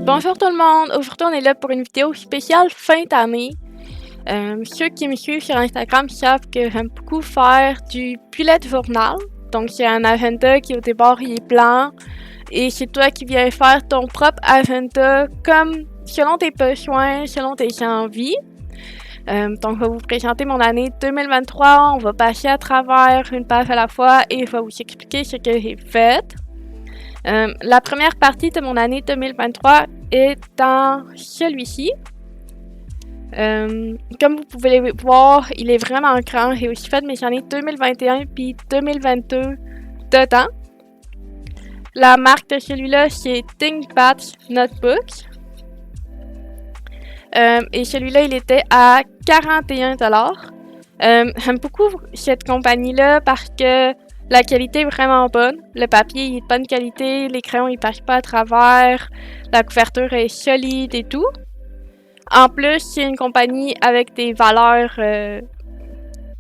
Bonjour tout le monde! Aujourd'hui, on est là pour une vidéo spéciale fin d'année. Ceux qui me suivent sur Instagram savent que j'aime beaucoup faire du bullet journal. Donc, c'est un agenda qui, au départ, il est blanc. Et c'est toi qui viens faire ton propre agenda comme selon tes besoins, selon tes envies. Donc, je vais vous présenter mon année 2023. On va passer à travers une page à la fois et je vais vous expliquer ce que j'ai fait. La première partie de mon année 2023 est dans celui-ci. Comme vous pouvez le voir, il est vraiment grand. J'ai aussi fait mes années 2021 puis 2022 dedans. La marque de celui-là, c'est ThinkPad Notebooks. Et celui-là, il était à 41$. J'aime beaucoup cette compagnie-là parce que la qualité est vraiment bonne. Le papier il est de bonne qualité, les crayons ils passent pas à travers, la couverture est solide et tout. En plus, c'est une compagnie avec des valeurs que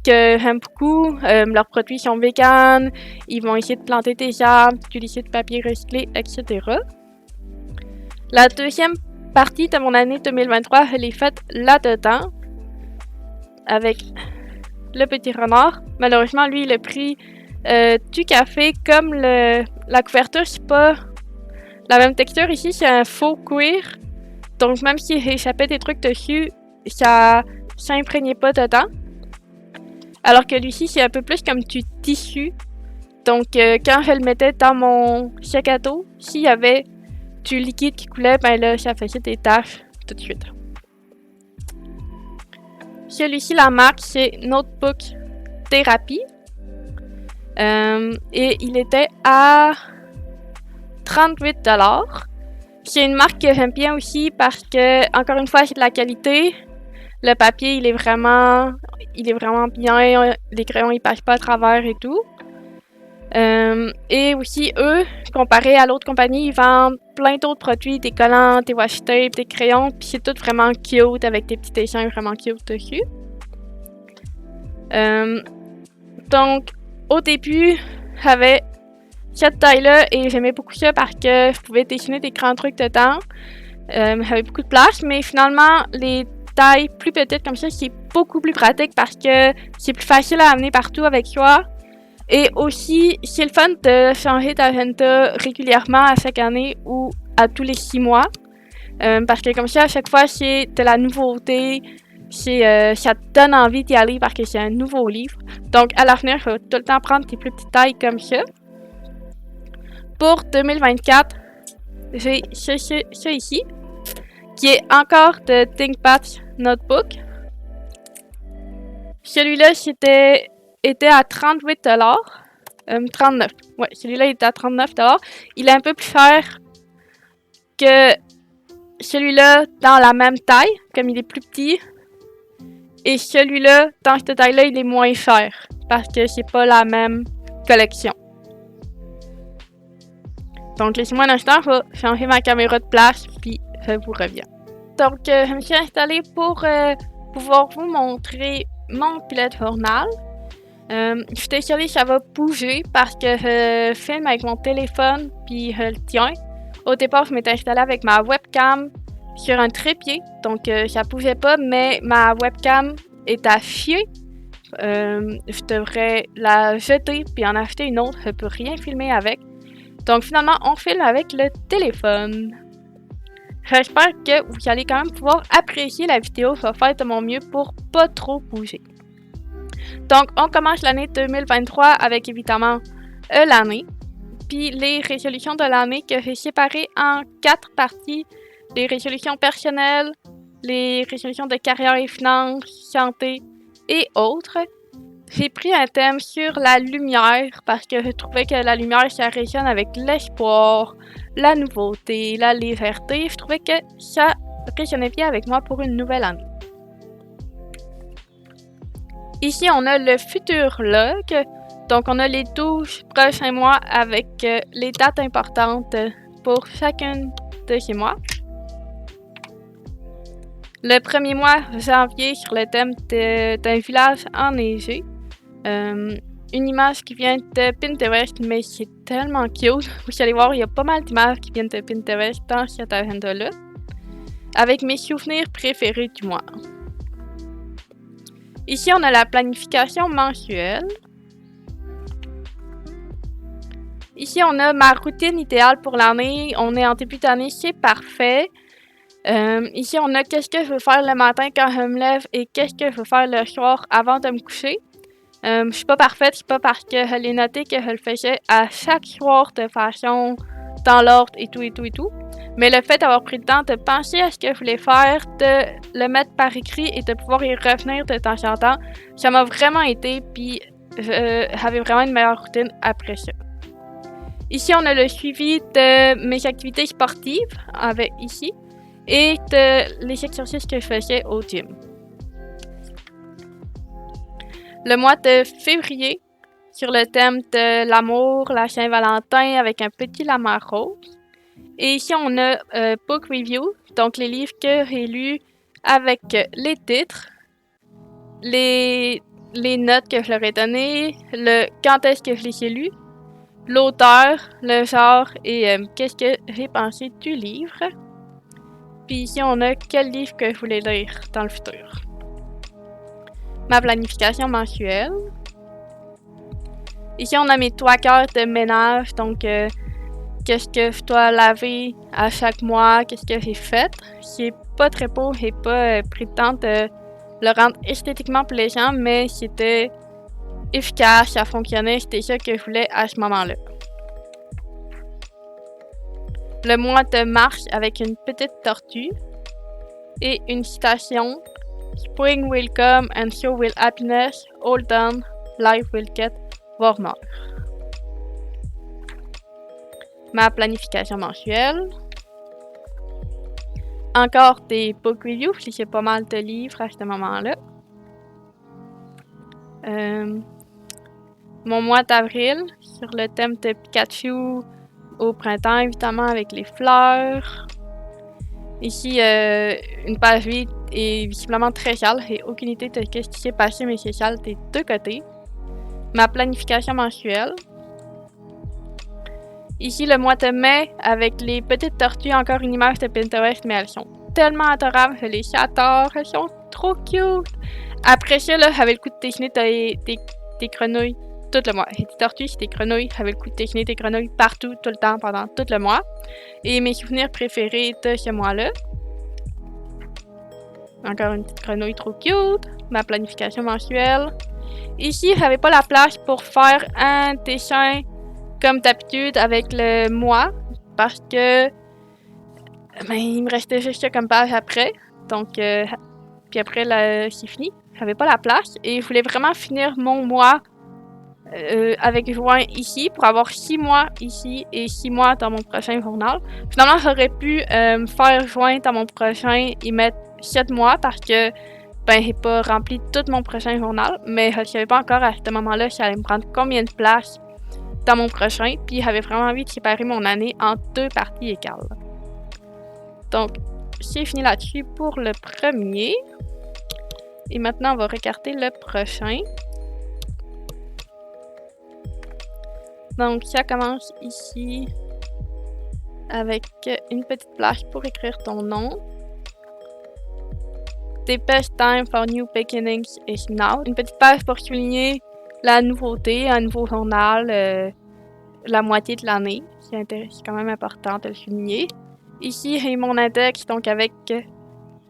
j'aime beaucoup. Leurs produits sont véganes, ils vont essayer de planter des arbres, d'utiliser du papier recyclé, etc. La deuxième partie de mon année 2023, je l'ai faite là-dedans avec le petit renard. Malheureusement, lui, il a pris du café. Comme la couverture, c'est pas la même texture. Ici, c'est un faux cuir. Donc, même si j'échappais des trucs dessus, ça s'imprégnait pas dedans. Alors que lui-ci, c'est un peu plus comme du tissu. Donc, quand je le mettais dans mon sac à dos, s'il y avait du liquide qui coulait, ben là, ça faisait des taches tout de suite. Celui-ci, la marque, c'est Notebook Therapy. Et il était à 38$. C'est une marque que j'aime bien aussi parce que, encore une fois, c'est de la qualité. Le papier, il est vraiment bien. Les crayons, ils passent pas à travers et tout. Et aussi, eux, comparé à l'autre compagnie, ils vendent plein d'autres produits, des collants, des washi tape, des crayons, puis c'est tout vraiment cute avec des petits dessins vraiment cute dessus. Donc, au début, j'avais cette taille-là et j'aimais beaucoup ça parce que je pouvais dessiner des grands trucs dedans. J'avais beaucoup de place, mais finalement, les tailles plus petites comme ça, c'est beaucoup plus pratique parce que c'est plus facile à amener partout avec soi. Et aussi, c'est le fun de changer d'agenda régulièrement à chaque année ou à tous les 6 mois. Parce que comme ça, à chaque fois, c'est de la nouveauté. Ça te donne envie d'y aller parce que c'est un nouveau livre. Donc, à l'avenir, je vais tout le temps prendre des plus petites tailles comme ça. Pour 2024, j'ai ce ici, qui est encore de ThinkPad Notebook. Celui-là, était à 38$. 39$. Ouais, celui-là, il était à 39$. Il est un peu plus cher que celui-là dans la même taille, comme il est plus petit. Et celui-là, dans cette taille-là, il est moins cher parce que c'est pas la même collection. Donc, laissez-moi un instant, je vais changer ma caméra de place, puis je vous reviens. Donc, je me suis installée pour pouvoir vous montrer mon bullet journal. Je suis désolée, ça va bouger parce que je filme avec mon téléphone, puis je le tiens. Au départ, je m'étais installée avec ma webcam sur un trépied, donc ça bougeait pas, mais ma webcam est à chier. Je devrais la jeter puis en acheter une autre. Je peux rien filmer avec. Donc finalement, on filme avec le téléphone. J'espère que vous allez quand même pouvoir apprécier la vidéo. Je vais faire de mon mieux pour pas trop bouger. Donc, on commence l'année 2023 avec évidemment l'année. Puis les résolutions de l'année que j'ai séparées en 4 parties. Les résolutions personnelles, les résolutions de carrière et finances, santé et autres. J'ai pris un thème sur la lumière parce que je trouvais que la lumière, ça résonne avec l'espoir, la nouveauté, la légèreté. Je trouvais que ça résonnait bien avec moi pour une nouvelle année. Ici, on a le futur log. Donc, on a les 12 prochains mois avec les dates importantes pour chacun de ces mois. Le premier mois, janvier, sur le thème d'un village enneigé. une image qui vient de Pinterest, mais qui est tellement cute. Vous allez voir, il y a pas mal d'images qui viennent de Pinterest dans cet agenda-là, avec mes souvenirs préférés du mois. Ici, on a la planification mensuelle. Ici, on a ma routine idéale pour l'année. On est en début d'année, c'est parfait. Ici, on a qu'est-ce que je veux faire le matin quand je me lève et qu'est-ce que je veux faire le soir avant de me coucher. Je suis pas parfaite, c'est pas parce que je l'ai noté que je le faisais à chaque soir de façon dans l'ordre et tout. Mais le fait d'avoir pris le temps de penser à ce que je voulais faire, de le mettre par écrit et de pouvoir y revenir de temps en temps, ça m'a vraiment aidé, puis j'avais vraiment une meilleure routine après ça. Ici, on a le suivi de mes activités sportives avec ici et de les exercices que je faisais au gym. Le mois de février, sur le thème de l'amour, la Saint-Valentin avec un petit lama rose. Et ici, on a Book Review, donc les livres que j'ai lus avec les titres, les notes que je leur ai données, le quand est-ce que je les ai lus, l'auteur, le genre et qu'est-ce que j'ai pensé du livre. Puis ici, on a quel livre que je voulais lire dans le futur. Ma planification mensuelle. Ici, on a mes 3 quarts de ménage, donc qu'est-ce que je dois laver à chaque mois, qu'est-ce que j'ai fait. C'est pas très beau, j'ai pas pris le temps de le rendre esthétiquement plaisant, mais c'était efficace, ça fonctionnait, c'était ça que je voulais à ce moment-là. Le mois de mars avec une petite tortue et une citation. Spring will come and so will happiness. Hold on, life will get warmer. Ma planification mensuelle. Encore des book reviews, je lisais pas mal de livres à ce moment-là. Mon mois d'avril, sur le thème de Pikachu au printemps, évidemment, avec les fleurs. Ici, une page vide est visiblement très sale. J'ai aucune idée de ce qui s'est passé, mais c'est sale des deux côtés. Ma planification mensuelle. Ici, le mois de mai, avec les petites tortues, encore une image de Pinterest, mais elles sont tellement adorables, je les adore, elles sont trop cute. Après ça, là, j'avais le coup de dessiner des grenouilles tout le mois. J'ai des tortues, c'est des grenouilles, j'avais le coup de dessiner des grenouilles partout, tout le temps, pendant tout le mois. Et mes souvenirs préférés de ce mois-là. Encore une petite grenouille trop cute. Ma planification mensuelle. Ici, j'avais pas la place pour faire un dessin comme d'habitude avec le mois parce que il me restait juste ça comme page après. Donc, puis après, là, c'est fini. J'avais pas la place et je voulais vraiment finir mon mois avec juin ici pour avoir 6 mois ici et 6 mois dans mon prochain journal. Finalement, j'aurais pu faire juin dans mon prochain et mettre 7 mois parce que j'ai pas rempli tout mon prochain journal, mais je ne savais pas encore à ce moment-là si ça allait me prendre combien de place dans mon prochain, puis j'avais vraiment envie de séparer mon année en 2 parties égales. Donc, c'est fini là-dessus pour le premier. Et maintenant, on va regarder le prochain. Donc, ça commence ici avec une petite plage pour écrire ton nom. The best time for new beginnings is now. Une petite page pour souligner la nouveauté, un nouveau journal, la moitié de l'année. C'est quand même important de le souligner. Ici, j'ai mon index, donc avec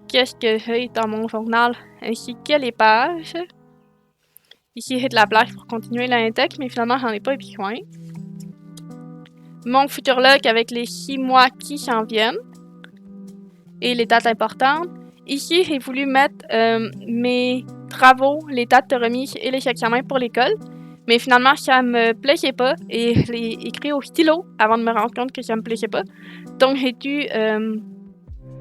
qu'est-ce que j'ai dans mon journal, ainsi que les pages. Ici, j'ai de la plage pour continuer l'index, mais finalement, j'en ai pas besoin. Mon futur log avec les 6 mois qui s'en viennent et les dates importantes. Ici, j'ai voulu mettre mes travaux, les dates de remise et les examens pour l'école. Mais finalement, ça me plaisait pas et je l'ai écrit au stylo avant de me rendre compte que ça me plaisait pas. Donc, j'ai dû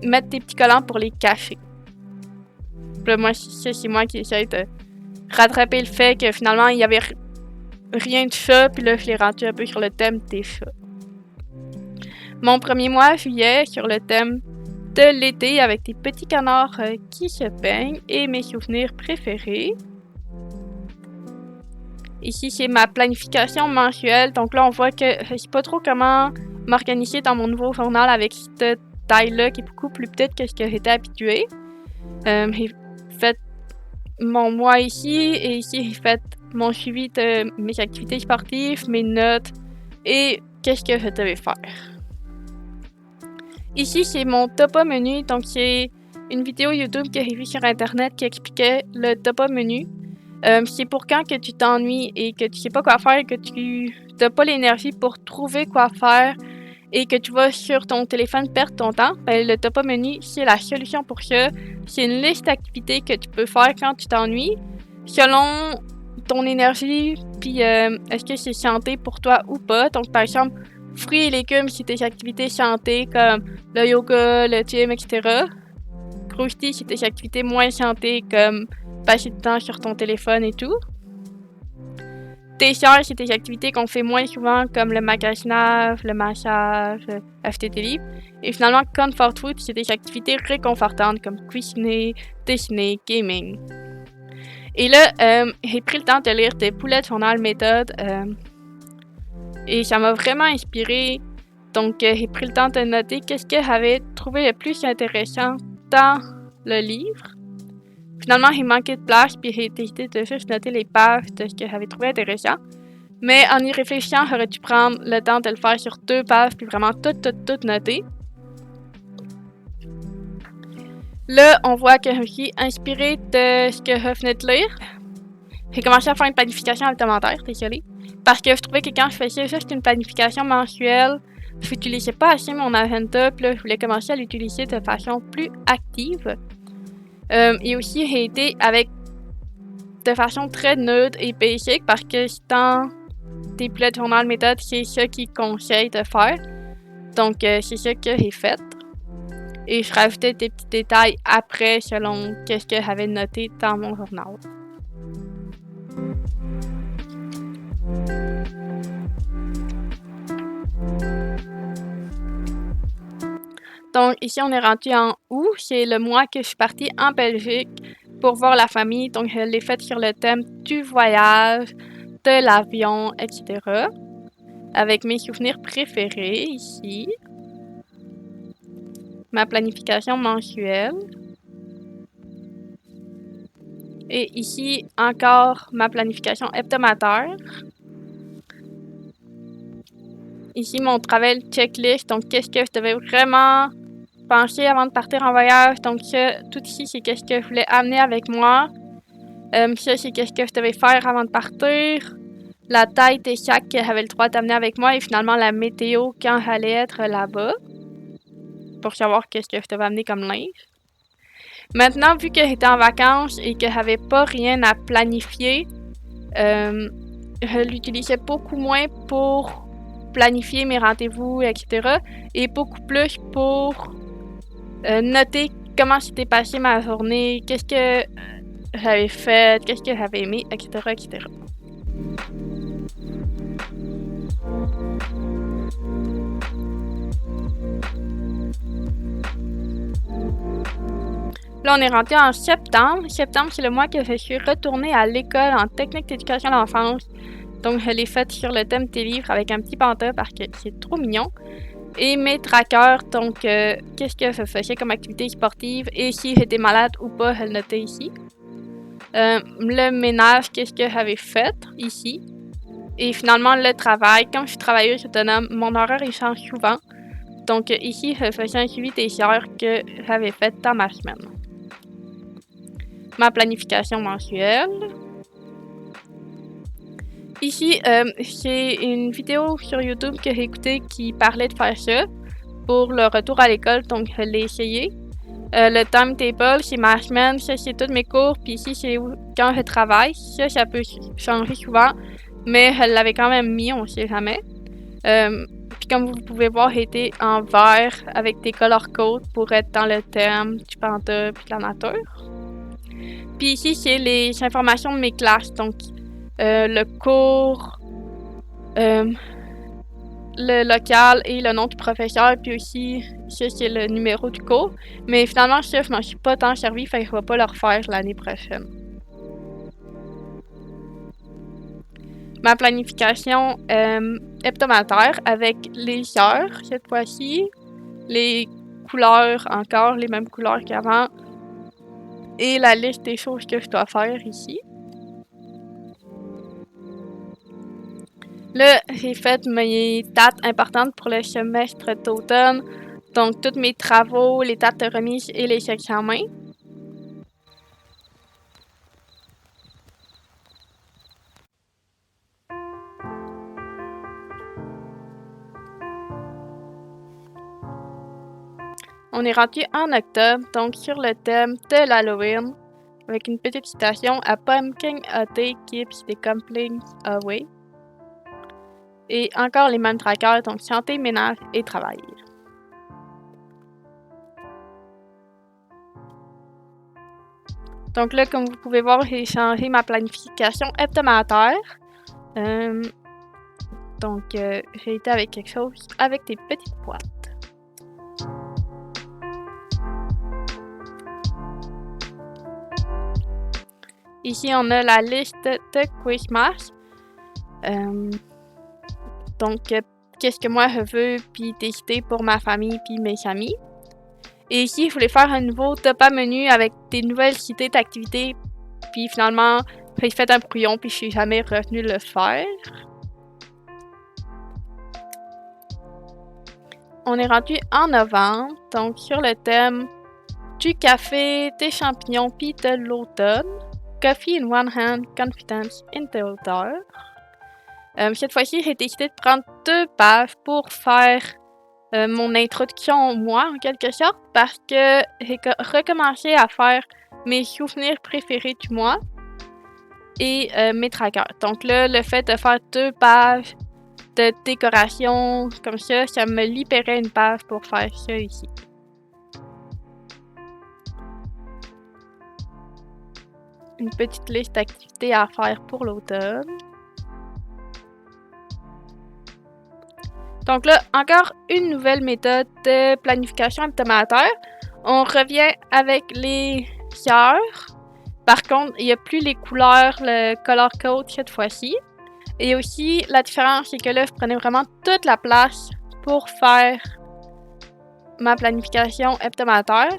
mettre des petits collants pour les cacher. Puis là, moi, c'est moi qui essaie de rattraper le fait que finalement, il y avait rien de chat. Puis là, je l'ai rendu un peu sur le thème des chats. Mon premier mois, juillet, sur le thème de l'été avec des petits canards qui se peignent et mes souvenirs préférés. ici, c'est ma planification mensuelle. Donc là, on voit que je sais pas trop comment m'organiser dans mon nouveau journal avec cette taille-là qui est beaucoup plus petite que ce que j'étais habituée. J'ai fait mon mois ici et ici, j'ai fait mon suivi de mes activités sportives, mes notes et qu'est-ce que je devais faire. Ici, c'est mon topo menu. Donc, c'est une vidéo YouTube que j'ai vue sur Internet qui expliquait le topo menu. C'est pour quand que tu t'ennuies et que tu sais pas quoi faire, que tu n'as pas l'énergie pour trouver quoi faire et que tu vas sur ton téléphone perdre ton temps, ben, le topo menu, c'est la solution pour ça. C'est une liste d'activités que tu peux faire quand tu t'ennuies selon ton énergie, puis est-ce que c'est santé pour toi ou pas. Donc, par exemple, fruits et légumes, c'est tes activités santé comme le yoga, le gym, etc. Crousty, c'est tes activités moins santé comme passer du temps sur ton téléphone et tout. T-shirt, c'est tes activités qu'on fait moins souvent comme le magasinage, le massage, acheter tes livres. Et finalement, comfort food, c'est des activités réconfortantes comme cuisiner, dessiner, gaming. Et là, j'ai pris le temps de lire des Bullet Journal méthode et ça m'a vraiment inspiré. Donc, j'ai pris le temps de noter qu'est-ce que j'avais trouvé le plus intéressant dans le livre. Finalement, il manquait de place, puis j'ai décidé de juste noter les pages de ce que j'avais trouvé intéressant. Mais en y réfléchissant, j'aurais dû prendre le temps de le faire sur 2 pages, puis vraiment tout noter. Là, on voit que je me suis inspirée de ce que je venais de lire. J'ai commencé à faire une planification hebdomadaire, désolée. Parce que je trouvais que quand je faisais juste une planification mensuelle, je n'utilisais pas assez mon agenda, puis là, je voulais commencer à l'utiliser de façon plus active. Et aussi, j'ai été avec de façon très neutre et basic parce que dans tes bullet journal méthode, c'est ça qu'ils conseillent de faire. Donc, c'est ça que j'ai fait. Et je rajoutais des petits détails après selon qu'est-ce que j'avais noté dans mon journal. Donc, ici, on est rendu en août. C'est le mois que je suis partie en Belgique pour voir la famille. Donc, je l'ai fait sur le thème du voyage, de l'avion, etc. Avec mes souvenirs préférés ici. Ma planification mensuelle. Et ici, encore ma planification hebdomadaire. Ici, mon travel checklist. Donc, qu'est-ce que je devais vraiment penser avant de partir en voyage. Donc, ça, tout ici, c'est qu'est-ce que je voulais amener avec moi. Ça, c'est qu'est-ce que je devais faire avant de partir. La taille des sacs que j'avais le droit d'amener avec moi et finalement la météo quand j'allais être là-bas. Pour savoir qu'est-ce que je devais amener comme linge. Maintenant, vu que j'étais en vacances et que j'avais pas rien à planifier, je l'utilisais beaucoup moins pour planifier mes rendez-vous, etc. Et beaucoup plus pour noter comment s'était passée ma journée, qu'est-ce que j'avais fait, qu'est-ce que j'avais aimé, etc., etc. Là, on est rentré en septembre. Septembre, c'est le mois que je suis retournée à l'école en technique d'éducation de l'enfance. Donc, je l'ai faite sur le thème des livres avec un petit panda parce que c'est trop mignon. Et mes trackers, donc, qu'est-ce que je faisais comme activité sportive et si j'étais malade ou pas, je le notais ici. Le ménage, qu'est-ce que j'avais fait ici. Et finalement, le travail. Comme je suis travailleuse autonome, mon horaire, il change souvent. Donc, ici, je faisais un suivi des heures que j'avais faites dans ma semaine. Ma planification mensuelle. Ici, c'est une vidéo sur YouTube que j'ai écoutée qui parlait de faire ça pour le retour à l'école, donc je l'ai essayé. Le timetable, c'est ma semaine, ça c'est tous mes cours, puis ici c'est quand je travaille. Ça peut changer souvent, mais je l'avais quand même mis, on sait jamais. Puis comme vous pouvez voir, j'ai été en vert avec des color codes pour être dans le thème du panda puis de la nature. Puis ici, c'est les informations de mes classes, donc le cours, le local et le nom du professeur, puis aussi, ça c'est le numéro du cours. Mais finalement, ça, je m'en suis pas tant servi, fait que je vais pas le refaire l'année prochaine. ma planification hebdomadaire avec les heures cette fois-ci, les couleurs encore, les mêmes couleurs qu'avant, et la liste des choses que je dois faire ici. Là, j'ai fait mes dates importantes pour le semestre d'automne, donc tous mes travaux, les dates de remise et les examens. On est rendu en octobre, donc sur le thème de l'Halloween, avec une petite citation « A pumpkin a day keeps the complaints away ». Et encore les mêmes trackers, donc santé, ménage et travail. Donc là, comme vous pouvez voir, j'ai changé ma planification hebdomadaire. Donc, j'ai été avec quelque chose avec des petites boîtes. Ici, on a la liste de Christmas. Donc, qu'est-ce que moi je veux, puis décider pour ma famille, puis mes amis. Et ici, je voulais faire un nouveau top-up menu avec des nouvelles idées d'activités, puis finalement, j'ai fait un brouillon, puis je suis jamais revenue le faire. On est rendu en novembre, donc sur le thème du café, des champignons, puis de l'automne. Coffee in one hand, confidence in the other. Cette fois-ci, j'ai décidé de prendre 2 pages pour faire mon introduction au mois, en quelque sorte, parce que j'ai recommencé à faire mes souvenirs préférés du mois et mes trackers. Donc là, le fait de faire 2 pages de décoration comme ça me libérait une page pour faire ça ici. Une petite liste d'activités à faire pour l'automne. Donc là, encore une nouvelle méthode de planification hebdomadaire. On revient avec les heures. Par contre, il n'y a plus les couleurs, le color code cette fois-ci. Et aussi, la différence, c'est que là, je prenais vraiment toute la place pour faire ma planification hebdomadaire.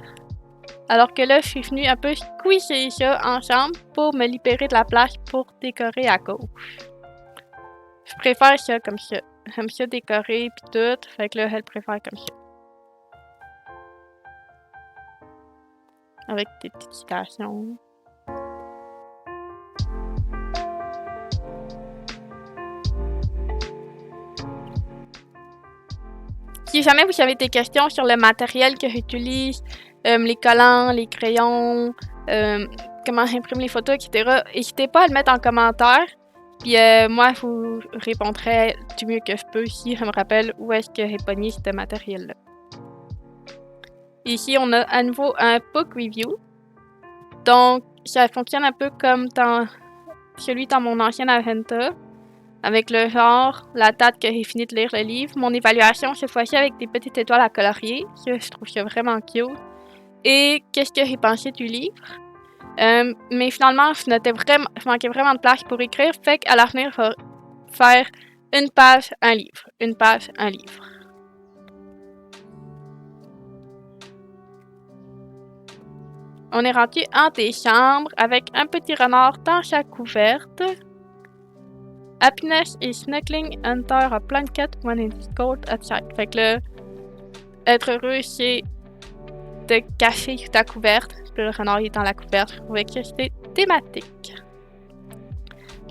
Alors que là, je suis venue un peu squeezer ça ensemble pour me libérer de la place pour décorer à gauche. Je préfère ça comme ça. J'aime ça décorer pis tout, fait que là, elle préfère comme ça. Avec des petites citations. Si jamais vous avez des questions sur le matériel que j'utilise, les collants, les crayons, comment j'imprime les photos, etc., n'hésitez pas à le mettre en commentaire. Puis moi, je vous répondrai du mieux que je peux si je me rappelle où est-ce que j'ai pogné ce matériel-là. Ici, on a à nouveau un book review. Donc, ça fonctionne un peu comme dans celui dans mon ancienne agenda. Avec le genre, la date que j'ai fini de lire le livre, mon évaluation cette fois-ci avec des petites étoiles à colorier, que je trouve ça vraiment cute, et qu'est-ce que j'ai pensé du livre. Mais finalement, je manquais vraiment de place pour écrire, fait qu'à l'avenir, je vais faire une page, un livre, une page, un livre. On est rendu en décembre avec un petit renard dans sa couverte. Happiness is snuggling under a blanket when it's cold outside. Fait que là, être heureux, c'est de cacher ta couverte. Puis le renard est dans la couverte. Je trouvais que c'était thématique.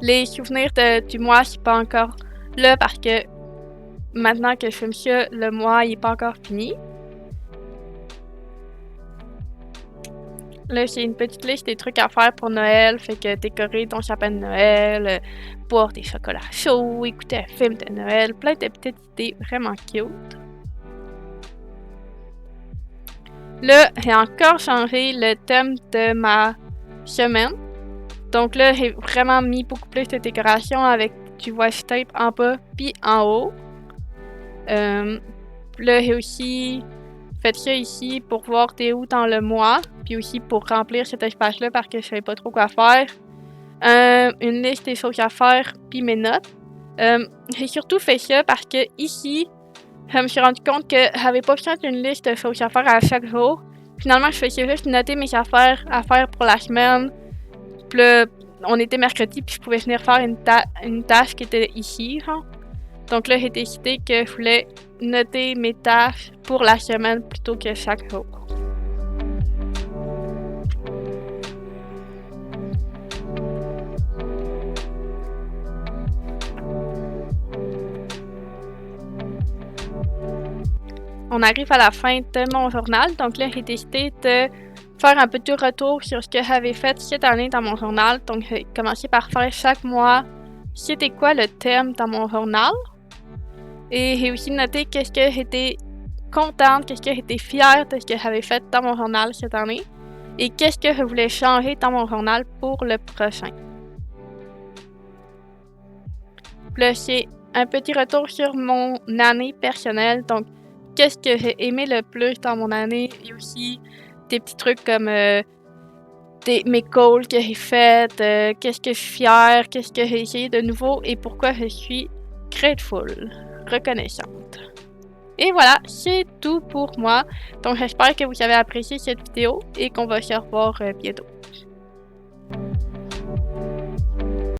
Les souvenirs du mois, c'est pas encore là parce que maintenant que je filme ça, le mois il est pas encore fini. Là, j'ai une petite liste des trucs à faire pour Noël. Fait que décorer ton sapin de Noël, boire des chocolats chauds, écouter un film de Noël, plein de petites idées vraiment cute. Là, j'ai encore changé le thème de ma semaine. Donc là, j'ai vraiment mis beaucoup plus de décoration avec du washi tape en bas puis en haut. Là, j'ai aussi fait ça ici pour voir t'es où dans le mois, puis aussi pour remplir cet espace-là parce que je savais pas trop quoi faire. une liste des choses à faire, puis mes notes. J'ai surtout fait ça parce que ici, je me suis rendu compte que j'avais pas besoin d'une liste de choses à faire à chaque jour. Finalement, je faisais juste noter mes affaires à faire pour la semaine. Puis là, on était mercredi, puis je pouvais venir faire une tâche qui était ici, genre. Donc là, j'ai décidé que je voulais noter mes tâches pour la semaine plutôt que chaque jour. On arrive à la fin de mon journal, donc là, j'ai décidé de faire un petit retour sur ce que j'avais fait cette année dans mon journal. Donc, j'ai commencé par faire chaque mois c'était quoi le thème dans mon journal. Et j'ai aussi noté qu'est-ce que j'étais contente, qu'est-ce que j'étais fière de ce que j'avais fait dans mon journal cette année et qu'est-ce que je voulais changer dans mon journal pour le prochain. Puis là, c'est un petit retour sur mon année personnelle. Donc, qu'est-ce que j'ai aimé le plus dans mon année et aussi des petits trucs comme mes goals que j'ai fait, qu'est-ce que je suis fière, qu'est-ce que j'ai essayé de nouveau et pourquoi je suis grateful, reconnaissante. Et voilà, c'est tout pour moi. Donc j'espère que vous avez apprécié cette vidéo et qu'on va se revoir bientôt.